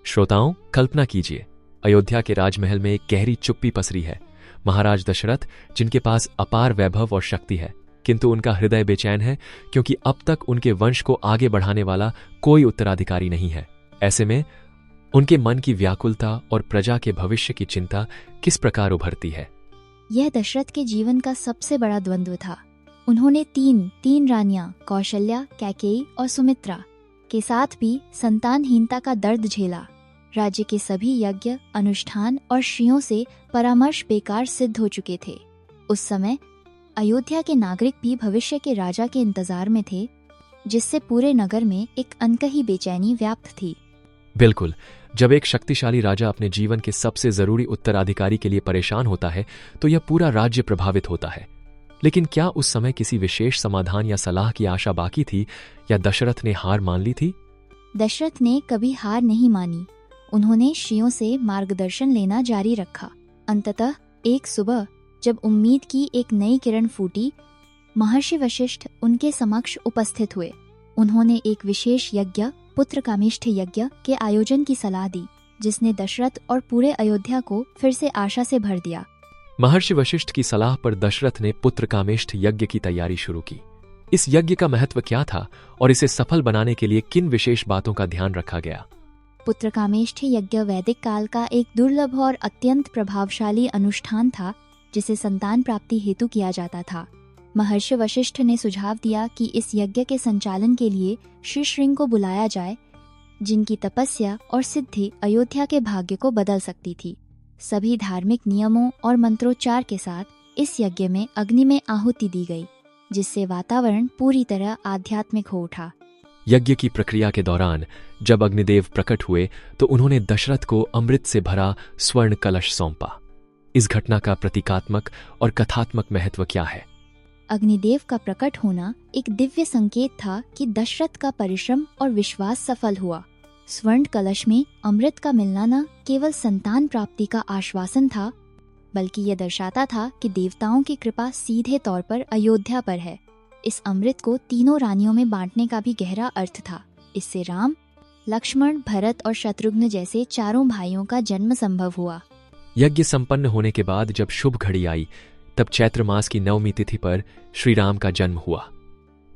श्रोताओं, कल्पना कीजिए, अयोध्या के राजमहल में एक गहरी चुप्पी पसरी है। महाराज दशरथ, जिनके पास अपार वैभव और शक्ति है, किंतु उनका हृदय बेचैन है क्योंकि अब तक उनके वंश को आगे बढ़ाने वाला कोई उत्तराधिकारी नहीं है। ऐसे में उनके मन की व्याकुलता और प्रजा के भविष्य की चिंता किस प्रकार उभरती है। यह दशरथ के जीवन का सबसे बड़ा द्वंद्व था। उन्होंने तीन रानियां कौशल्या, कैकेयी और सुमित्रा के साथ भी संतानहीनता का दर्द झेला। राज्य के सभी यज्ञ, अनुष्ठान और श्रियों से परामर्श बेकार सिद्ध हो चुके थे। उस समय अयोध्या के नागरिक भी भविष्य के राजा के इंतजार में थे, जिससे पूरे नगर में एक अनकही बेचैनी व्याप्त थी। बिल्कुल, जब एक शक्तिशाली राजा अपने जीवन के सबसे जरूरी उत्तराधिकारी के लिए परेशान होता है तो यह पूरा राज्य प्रभावित होता है। लेकिन क्या उस समय किसी विशेष समाधान या सलाह की आशा बाकी थी, या दशरथ ने हार मान ली थी? दशरथ ने कभी हार नहीं मानी। उन्होंने श्रियों से मार्गदर्शन लेना जारी रखा। अंततः एक सुबह जब उम्मीद की एक नई किरण फूटी, महर्षि वशिष्ठ उनके समक्ष उपस्थित हुए। उन्होंने एक विशेष यज्ञ, पुत्र कामेष्ठ यज्ञ के आयोजन की सलाह दी, जिसने दशरथ और पूरे अयोध्या को फिर से आशा से भर दिया। महर्षि वशिष्ठ की सलाह पर दशरथ ने पुत्र कामेष्ठ यज्ञ की तैयारी शुरू की। इस यज्ञ का महत्व क्या था और इसे सफल बनाने के लिए किन विशेष बातों का ध्यान रखा गया? पुत्र कामेष्ठ यज्ञ वैदिक काल का एक दुर्लभ और अत्यंत प्रभावशाली अनुष्ठान था, जिसे संतान प्राप्ति हेतु किया जाता था। महर्षि वशिष्ठ ने सुझाव दिया कि इस यज्ञ के संचालन के लिए श्री श्रृंग को बुलाया जाए, जिनकी तपस्या और सिद्धि अयोध्या के भाग्य को बदल सकती थी। सभी धार्मिक नियमों और मंत्रोच्चार के साथ इस यज्ञ में अग्नि में आहुति दी गई, जिससे वातावरण पूरी तरह आध्यात्मिक हो उठा। यज्ञ की प्रक्रिया के दौरान जब अग्निदेव प्रकट हुए तो उन्होंने दशरथ को अमृत से भरा स्वर्ण कलश सौंपा। इस घटना का प्रतीकात्मक और कथात्मक महत्व क्या है? अग्निदेव का प्रकट होना एक दिव्य संकेत था कि दशरथ का परिश्रम और विश्वास सफल हुआ। स्वर्ण कलश में अमृत का मिलना न केवल संतान प्राप्ति का आश्वासन था, बल्कि यह दर्शाता था कि देवताओं की कृपा सीधे तौर पर अयोध्या पर है। इस अमृत को तीनों रानियों में बांटने का भी गहरा अर्थ था। इससे राम, लक्ष्मण, भरत और शत्रुघ्न जैसे चारों भाइयों का जन्म संभव हुआ। यज्ञ संपन्न होने के बाद जब शुभ घड़ी आई, तब चैत्र मास की नवमी तिथि पर श्री राम का जन्म हुआ।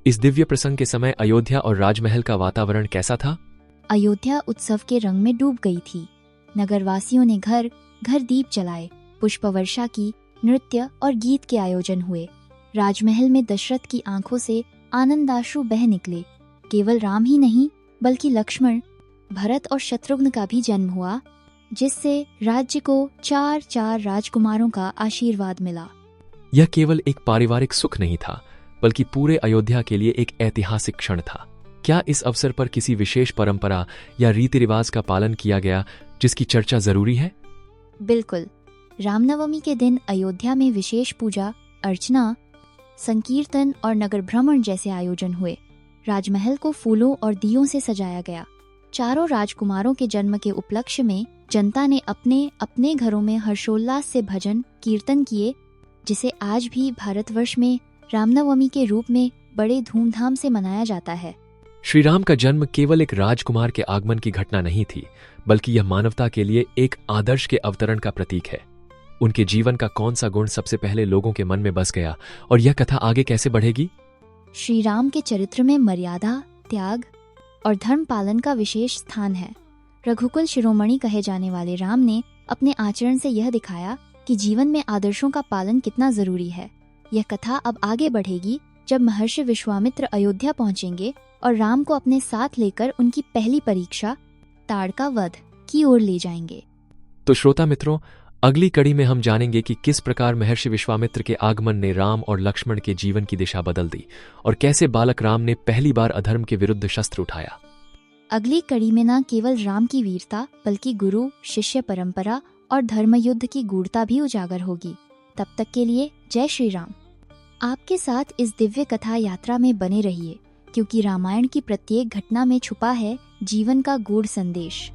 इस दिव्य प्रसंग के समय अयोध्या और राजमहल का वातावरण कैसा था? अयोध्या उत्सव के रंग में डूब गई थी। नगरवासियों ने घर घर दीप जलाए, पुष्प वर्षा की, नृत्य और गीत के आयोजन हुए। राजमहल में दशरथ की आंखों से आनंदाश्रु बह निकले। केवल राम ही नहीं, बल्कि लक्ष्मण, भरत और शत्रुघ्न का भी जन्म हुआ, जिससे राज्य को 4 राजकुमारों का आशीर्वाद मिला। यह केवल एक पारिवारिक सुख नहीं था, बल्कि पूरे अयोध्या के लिए एक ऐतिहासिक क्षण था। क्या इस अवसर पर किसी विशेष परंपरा या रीति रिवाज का पालन किया गया जिसकी चर्चा जरूरी है? बिल्कुल। रामनवमी के दिन अयोध्या में विशेष पूजा अर्चना, संकीर्तन और नगर भ्रमण जैसे आयोजन हुए। राजमहल को फूलों और दियों से सजाया गया। चारों राजकुमारों के जन्म के उपलक्ष्य में जनता ने अपने अपने घरों में हर्षोल्लास से भजन कीर्तन किए, जिसे आज भी भारतवर्ष में रामनवमी के रूप में बड़े धूमधाम से मनाया जाता है। श्री राम का जन्म केवल एक राजकुमार के आगमन की घटना नहीं थी, बल्कि यह मानवता के लिए एक आदर्श के अवतरण का प्रतीक है। उनके जीवन का कौन सा गुण सबसे पहले लोगों के मन में बस गया और यह कथा आगे कैसे बढ़ेगी? श्री राम के चरित्र में मर्यादा, त्याग और धर्म पालन का विशेष स्थान है। रघुकुल शिरोमणि कहे जाने वाले राम ने अपने आचरण से यह दिखाया कि जीवन में आदर्शों का पालन कितना जरूरी है। यह कथा अब आगे बढ़ेगी जब महर्षि विश्वामित्र अयोध्या पहुंचेंगे और राम को अपने साथ लेकर उनकी पहली परीक्षा, ताड़का वध, की ओर ले जाएंगे। तो श्रोता मित्रों, अगली कड़ी में हम जानेंगे कि किस प्रकार महर्षि विश्वामित्र के आगमन ने राम और लक्ष्मण के जीवन की दिशा बदल दी और कैसे बालक राम ने पहली बार अधर्म के विरुद्ध शस्त्र उठाया। अगली कड़ी में न केवल राम की वीरता, बल्कि गुरु शिष्य परंपरा और धर्म युद्ध की गूढ़ता भी उजागर होगी। तब तक के लिए जय श्री राम। आपके साथ इस दिव्य कथा यात्रा में बने रहिए, क्योंकि रामायण की प्रत्येक घटना में छुपा है जीवन का गूढ़ संदेश।